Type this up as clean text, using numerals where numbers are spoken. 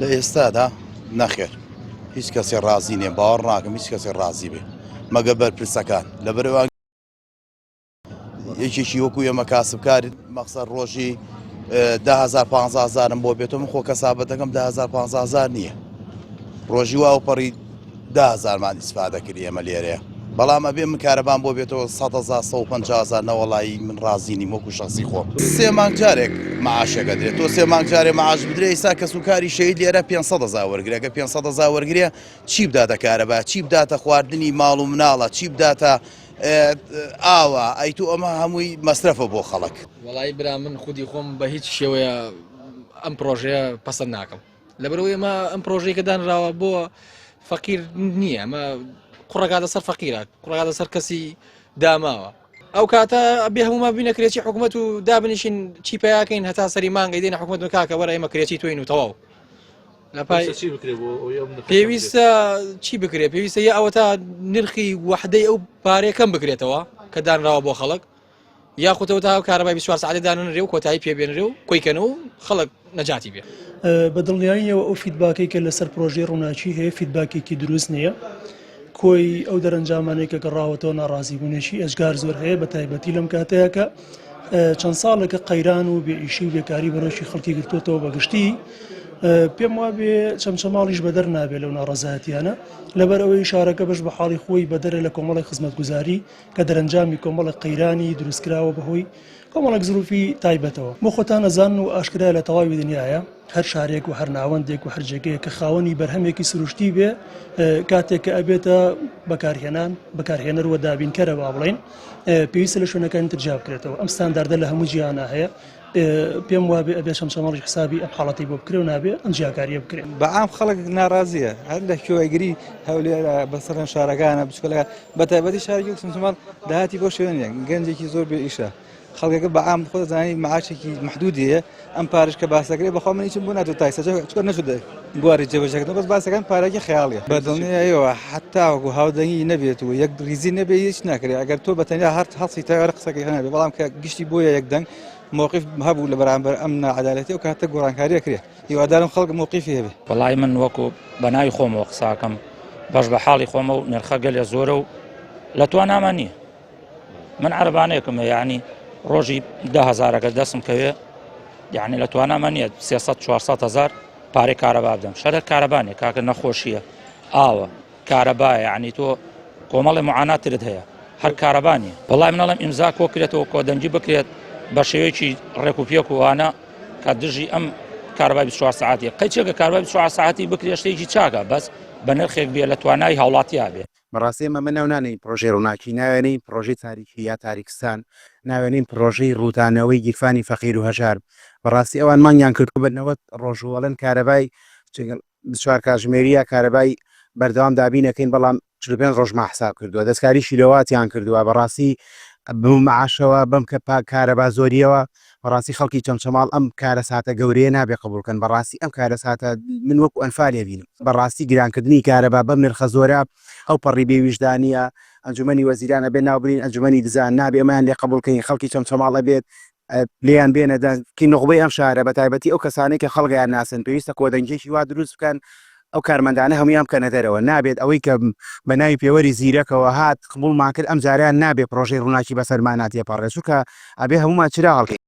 لە ئێستادا نەخێر هیچ کەسێ ڕازی نییە باوەڕ ناکەم هیچ کەسێ ڕازی بێ مەگە بەرپرسەکان لە بەرەوە یەکێکی وەکو ئێمە کاسبکار مەقسەد ڕۆژی 10,000-15,000 بۆ بێتەوە خۆ کەسابەتەکەم 10,000-15,000 نییە ڕۆژی وا و پەڕی 10,000مان ئیسفادەکردی ئێمە لێرەیە بەڵام ئەبێ من کارەبان بۆ بێتەوە 100,000-150,000 نەوەڵایی من ڕازی نیم وەکو شخصی خۆم 3 مانگ جارێک مەعاشەکە درێت تۆ 3 مانگ جارێ مەعاش بدرێ ئێستا کەسوکاری شەید لێرە 500,000 وەرگرێ کە 500,000 وەرگرێ چی بداتە کارەبا چی بداتە خواردنی ماڵ و مناڵە چی بداتە ئاوە ئەیتو ئەمە هەمووی مەسرەفە بۆ خەڵک وەڵی برا من خودی خۆم بە هیچ شێوەیە ئەم پرۆژەیە پەسەند ناکەم لەبەرەوەی ئێمە ئەم پرۆژەیەکە دانراوە بۆ فەقیر نییە ئەمە قوڕەکاتە سەر فەقیرە قوڕەکاتە سەر کەسی داماوە ئەو کاتە بێ هەمومان بینە کرێکی حکوومەت و دابنیشین چی پیاکەین هەتا سەری مانگەی دێنە حکوومەت کاکە وەرە ئێمە کرێکی توین و تەواو پێویستە چی بکرێ پێویستە یە ئەوە تا نرخی وحدەی ئەو پارێکەم بکرێتەوە کە دانراوە بۆ خەڵک یاخوتەوە تا کارەبای 24 ساعتی دانرێ و کۆتایی پێبێنرێ و کۆیکەنەوە و خەڵک نەجاتی بێ بەدڵنیاییەوە ئەو فیدباکەی کە لەسەر پرۆژەی ڕووناچی هەیە فیدباکێکی دروست نییە کۆی ئەو دەرەنجامانێکە گەڕاوەتەوە ناڕازیبوونێکی ئەشگار زۆر هەیە بە تایبەتی لەم کاتەیە کە چەند ساڵێکە قەیران و بێئیشی و بێکاری بەرەوشی خەڵکی گرتوتەوە بەگشتی پێم وابێ چەمچەماڵیش بەدەر نابێ لەو ناڕەزایەتیانە لەبەر ئەوەی شارەکە بەش بە حاڵی خۆی بەدەرە لە کۆمەڵی خزمەتگوزاری کە دەرەنجامی کۆمەڵی قەیرانی دروستکراوە بەهۆی کۆمەڵێک زروفی تایبەتەوە بۆ خۆتان ئەزان و ئاشکرا لە تەواوی دنیاە هەر شارێک و هەر ناوەندێک و هەر جێگەیە کە خاوەنی بەرهەمێکی سروشتی بێ کاتێک کە ئەبێتە بەکارهێنان بەکارهێنەر وە دابینکەرە با بڵێن پێویستە لە شوێنەکانی ترجا بکرێتەوە ئەم ستانداردە لە هەموو جیهانە هەیە پێم وابێ ئەبێ شەمشەماڵی حسابی ئەم حاڵەتی بۆ بکرێ و نابێ ئەم جیاکاریە بکرێن بەعام خەڵک ناڕازیە هەر لە کوێگیری هەولێرە بەسەرەن شارەکانە بچکۆلەکە بە تایبەتی شارێکی شەمشەماڵ داهاتی بۆ شوێنێک گەنجێکی زۆر بێ ئیشە خەڵکەکە بەعام خۆ زانانی معاشێکی محدودیە ئەم پارش کە باسەکرێ بەخۆ من هیچم بوو ناتوە تایسە چکە نەشدە گواری جێبەجێکردن بەس باسەکان پارێکی خەیاڵیە بەدڵنیایەوە حتا وەکو هاودەنگی نەبێت و یەک ریزی نەبێ هیچ ناکرێت ئەگەر تۆ بەتەنیا هەر هەڵسی تاوەرە قسەکەی هەنابێ بەڵام کە گشتی بۆیە یەکدەنگ مووقف هەبوو لە بەرامبەر ئەم نەعەدالەتی و کاتە گۆڕانکاریە کرێ هیوادارم خەڵک مووقیفی هەبێ وەڵای من وەکو بەناوی خۆمەوە قساکەم بەش بە حاڵی خۆمە و نرخە گەلێ زۆرە و لە توانامان نییە من عەربانەیەکمە یعنی ڕۆژی 10,000ەکە دەستم کەوێ یعنی لە توانامان نییە 300-400,000 پارەی کارەبا بدەم شەرە کارەبانێ کاکە نەخۆشیە ئاوە کارەبایە یعنی تۆ کۆمەڵی معاناترت هەیە هەر کارەبانیە وەڵای منەڵم ئیمزا کۆ کرێتەوە کۆدەنجی بکرێت بە شێوەیەکی ڕێکوپێک وانە کە دژی ئەم کارەبای 24 ساعتی قەیچێکە کارەبای 24 ساعتی بکرێ شتێکی چاکە بەس بە نرخێک بێ لە توانای هاوڵاتیا بێ بەڕاستی ئەمە من ناونانەی پرۆژەی ڕووناکی ناوێنەی پرۆژەی تاریکی یا تاریکستان ناوێنین پرۆژەی ڕوتانەوەی گیرفانی فەقیر و هەژار بەڕاستی ئەوان مانگیان کردو بنەوە ڕۆژوەڵەن کارەبای 24 کاتژمێریە کارەبای بەردەوام دابینەکەین بەڵام 45 ڕۆژ ماحساب کردووە دەستکاری شیرەواتیان کردووە بەڕاستی بم معاشەوە بەم کە کارەبا زۆریەوە بەڕاستی خەڵکی چەمچەماڵ ئەم کارە ساتە گەورەیە نابێ قبولکەن بەڕاستی ئەم کارە ساتە من وەکو ئەنفالێ بینم بەڕاستی گرانکردنی کارەبا بەم نرخە زۆرە ئەو پەڕی بێویژدانیە ئەنجومەنی وەزیرانە بێ ناوبرین ئەنجومەنی دزان نابێ ئەمەیان لێ قبولکەین خەڵکی چەمچەماڵە بێت لیان بێنەدەکی نخبەی ئەم شارە بە تایبەتی ئەو کەسانەی کە خەڵگیان ناسن پێویستە کۆدەنگێکی وا دروست بکەن ئەو کارمەندانە هەمویان بکەنە دەرەوە نابێت ئەوەی کە بە ناوی پێوەری زیرەکەوە هات قبولمان کرد ئەم جاریان نابێت پرۆژەی ڕووناکی بەسەرمانات تێپەڕێ چونکە ئەبێ هەمومان چرا هەڵکەین